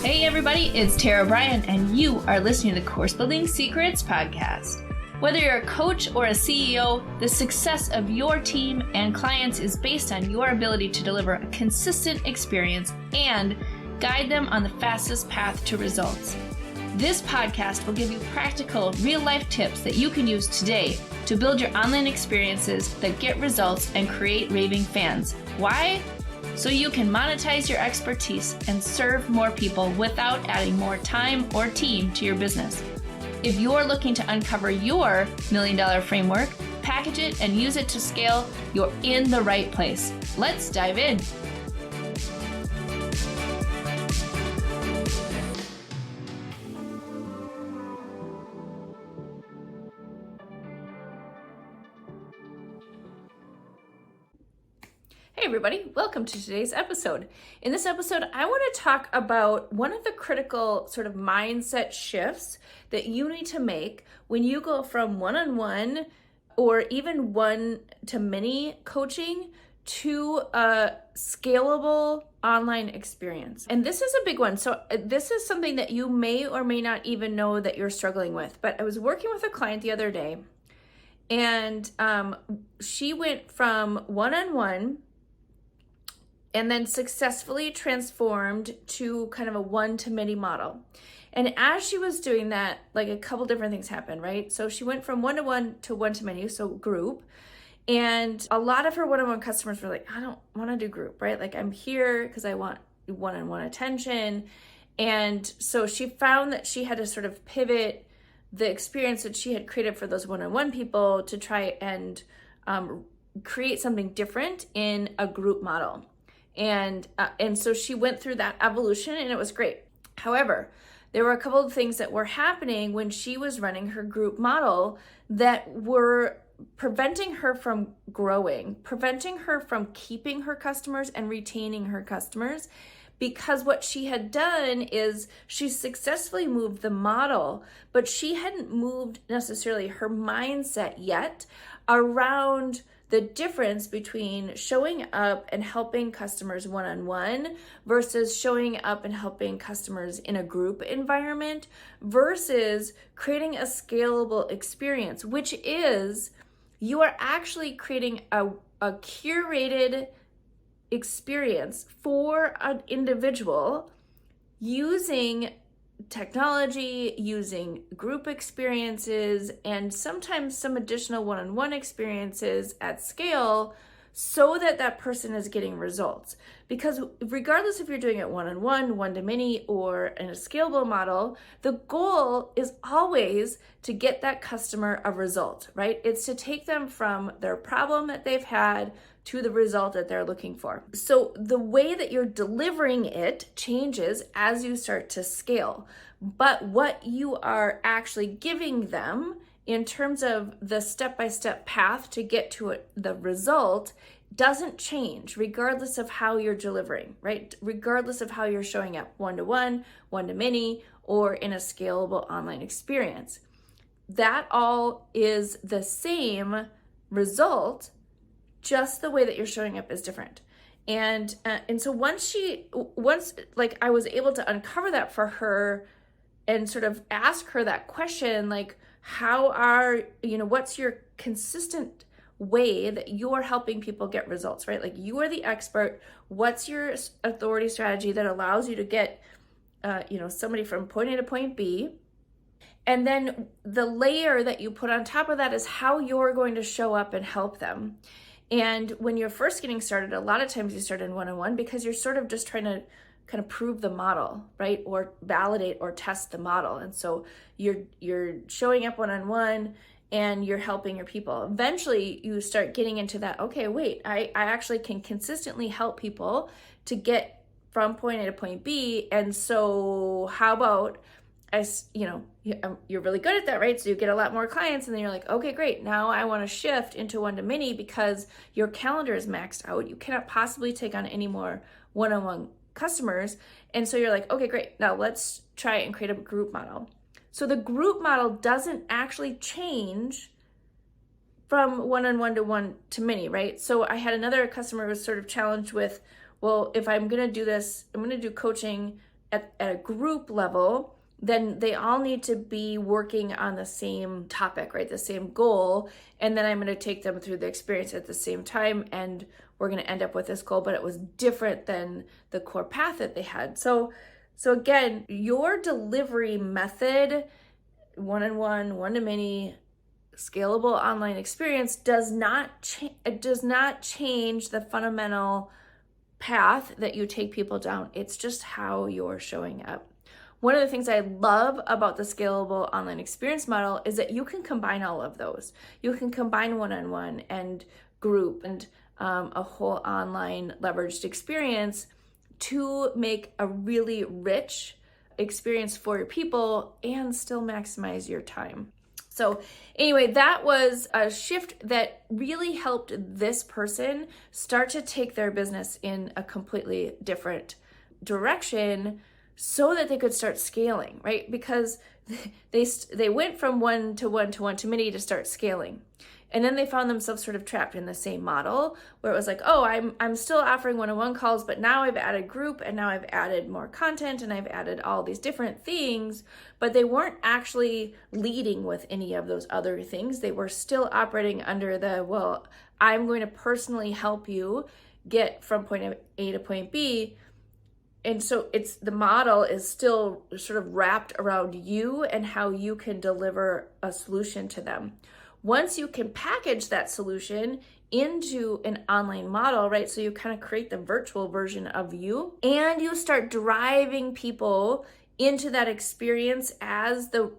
Hey everybody, it's Bryan, and you are listening to the Course Building Secrets podcast. Whether you're a coach or a CEO, the success of your team and clients is based on your ability to deliver a consistent experience and guide them on the fastest path to results. This podcast will give you practical, real-life tips that you can use today to build your online experiences that get results and create raving fans. Why? So you can monetize your expertise and serve more people without adding more time or team to your business. If you're looking to uncover your $1 million framework, package it, and use it to scale, you're in the right place. Let's dive in. Hey everybody, welcome to today's episode. In this episode, I want to talk about one of the critical sort of mindset shifts that you need to make when you go from one-on-one or even one-to-many coaching to a scalable online experience. And this is a big one. So this is something that you may or may not even know that you're struggling with. But I was working with a client the other day, and she went from one-on-one and then successfully transformed to kind of a one-to-many model. And as she was doing that, like a couple different things happened, right? So she went from one-to-one to one-to-many, so group. And a lot of her one-on-one customers were like, I don't want to do group, right? Like I'm here because I want one-on-one attention. And so she found that she had to sort of pivot the experience that she had created for those one-on-one people to try and create something different in a group model. And so she went through that evolution, and it was great. However, there were a couple of things that were happening when she was running her group model that were preventing her from growing, preventing her from keeping her customers and retaining her customers. Because what she had done is she successfully moved the model, but she hadn't moved necessarily her mindset yet around the difference between showing up and helping customers one-on-one versus showing up and helping customers in a group environment versus creating a scalable experience, which is you are actually creating a curated experience for an individual using technology, using group experiences, and sometimes some additional one-on-one experiences at scale so that that person is getting results. Because regardless if you're doing it one-on-one, one-to-many, or in a scalable model, the goal is always to get that customer a result, right? It's to take them from their problem that they've had to the result that they're looking for. So the way that you're delivering it changes as you start to scale. But what you are actually giving them in terms of the step-by-step path to get to the result doesn't change regardless of how you're delivering, right? Regardless of how you're showing up one-to-one, one-to-many, or in a scalable online experience. That all is the same result, just the way that you're showing up is different. And so once I was able to uncover that for her and sort of ask her that question, like, what's your consistent way that you're helping people get results, right? Like you are the expert. What's your authority strategy that allows you to get, somebody from point A to point B? And then the layer that you put on top of that is how you're going to show up and help them. And when you're first getting started, a lot of times you start in one-on-one because you're sort of just trying to kind of prove the model, right? Or validate or test the model. And so you're showing up one-on-one and you're helping your people. Eventually you start getting into that, okay, wait, I actually can consistently help people to get from point A to point B. And so how about you're really good at that, right? So you get a lot more clients, and then you're like, okay, great. Now I want to shift into one-to-many because your calendar is maxed out. You cannot possibly take on any more one-on-one customers. And so you're like, okay, great. Now let's try and create a group model. So the group model doesn't actually change from one-on-one to one-to-many, right? So I had another customer who was sort of challenged with, well, if I'm going to do this, I'm going to do coaching at a group level, then they all need to be working on the same topic, right? The same goal. And then I'm going to take them through the experience at the same time. And we're going to end up with this goal, but it was different than the core path that they had. So again, your delivery method, one-on-one, one-to-many, scalable online experience does not change the fundamental path that you take people down. It's just how you're showing up. One of the things I love about the scalable online experience model is that you can combine all of those. You can combine one-on-one and group and a whole online leveraged experience to make a really rich experience for your people and still maximize your time. So anyway, that was a shift that really helped this person start to take their business in a completely different direction so that they could start scaling, right? Because they went from one-to-one to one-to-many to start scaling. And then they found themselves sort of trapped in the same model where it was like, oh, I'm still offering one-on-one calls, but now I've added group and now I've added more content and I've added all these different things, but they weren't actually leading with any of those other things. They were still operating under the, well, I'm going to personally help you get from point A to point B. And so the model is still sort of wrapped around you and how you can deliver a solution to them. Once you can package that solution into an online model, right? So you kind of create the virtual version of you and you start driving people into that experience as the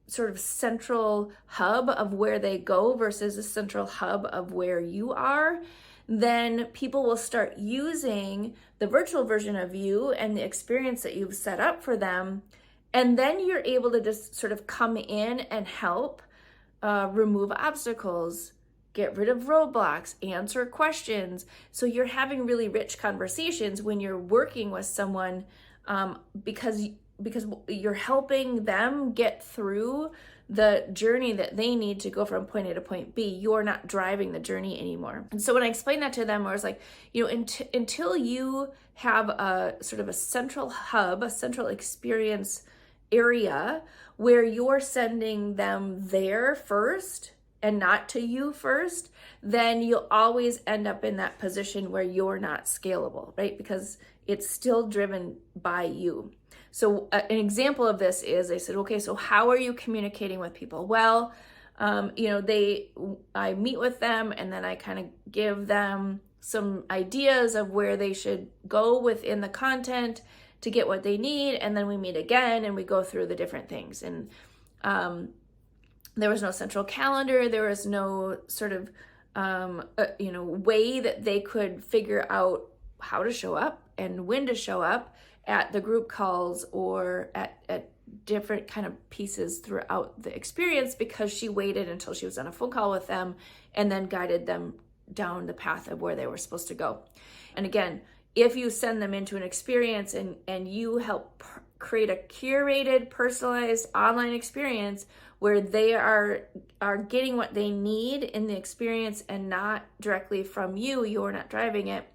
sort of central hub of where they go versus the central hub of where you are, then people will start using the virtual version of you and the experience that you've set up for them. And then you're able to just sort of come in and help remove obstacles, get rid of roadblocks, answer questions. So you're having really rich conversations when you're working with someone because you're helping them get through the journey that they need to go from point A to point B. You're not driving the journey anymore. And so when I explained that to them, I was like, until you have a sort of a central hub, a central experience area where you're sending them there first and not to you first, then you'll always end up in that position where you're not scalable, right? Because it's still driven by you. So an example of this is I said, okay, so how are you communicating with people? Well, I meet with them and then I kind of give them some ideas of where they should go within the content to get what they need. And then we meet again and we go through the different things. And there was no central calendar. There was no sort of, way that they could figure out how to show up and when to show up at the group calls or at different kind of pieces throughout the experience, because she waited until she was on a phone call with them and then guided them down the path of where they were supposed to go. And again, if you send them into an experience and you help create a curated, personalized online experience where they are getting what they need in the experience and not directly from you, you're not driving it,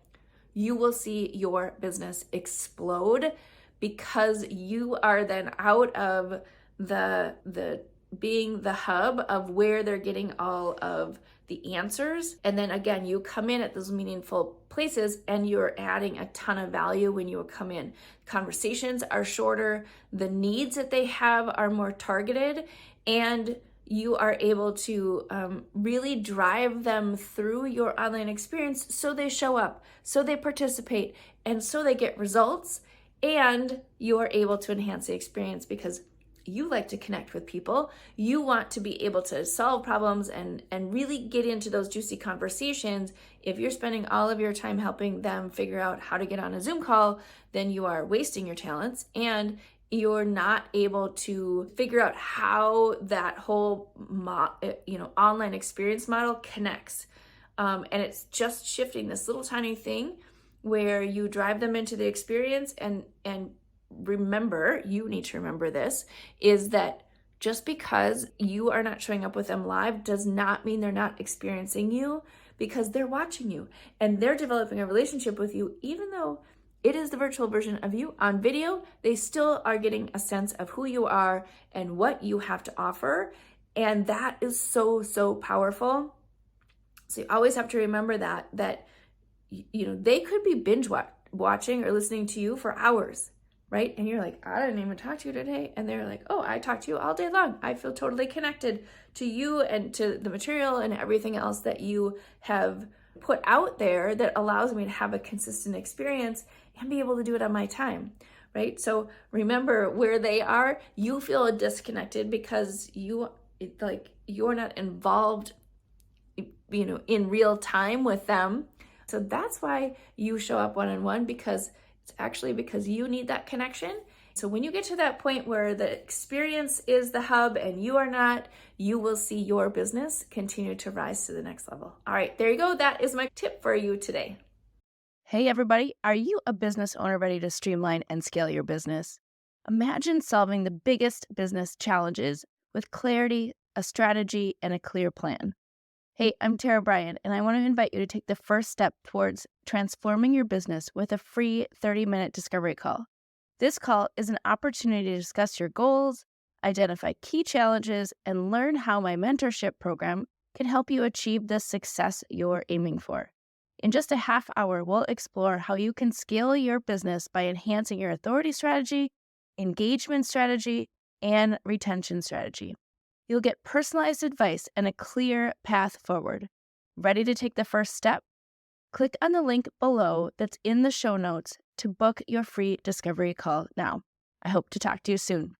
you will see your business explode, because you are then out of the being the hub of where they're getting all of the answers. And then again, you come in at those meaningful places and you're adding a ton of value when you come in. Conversations are shorter, the needs that they have are more targeted, and you are able to really drive them through your online experience so they show up, so they participate, and so they get results, and you are able to enhance the experience because you like to connect with people. You want to be able to solve problems and really get into those juicy conversations. If you're spending all of your time helping them figure out how to get on a Zoom call, then you are wasting your talents and you're not able to figure out how that whole online experience model connects. And it's just shifting this little tiny thing where you drive them into the experience and remember, you need to remember this, is that just because you are not showing up with them live does not mean they're not experiencing you, because they're watching you and they're developing a relationship with you, even though it is the virtual version of you on video. They still are getting a sense of who you are and what you have to offer. And that is so, so powerful. So you always have to remember that they could be binge watching or listening to you for hours, right? And you're like, I didn't even talk to you today. And they're like, oh, I talked to you all day long. I feel totally connected to you and to the material and everything else that you have put out there that allows me to have a consistent experience and be able to do it on my time, right? So remember, where they are, you feel disconnected because you're not involved, in real time with them. So that's why you show up one-on-one, because it's actually because you need that connection. So when you get to that point where the experience is the hub and you are not, you will see your business continue to rise to the next level. All right, there you go. That is my tip for you today. Hey everybody, are you a business owner ready to streamline and scale your business? Imagine solving the biggest business challenges with clarity, a strategy, and a clear plan. Hey, I'm Bryan, and I want to invite you to take the first step towards transforming your business with a free 30-minute discovery call. This call is an opportunity to discuss your goals, identify key challenges, and learn how my mentorship program can help you achieve the success you're aiming for. In just a half hour, we'll explore how you can scale your business by enhancing your authority strategy, engagement strategy, and retention strategy. You'll get personalized advice and a clear path forward. Ready to take the first step? Click on the link below that's in the show notes to book your free discovery call now. I hope to talk to you soon.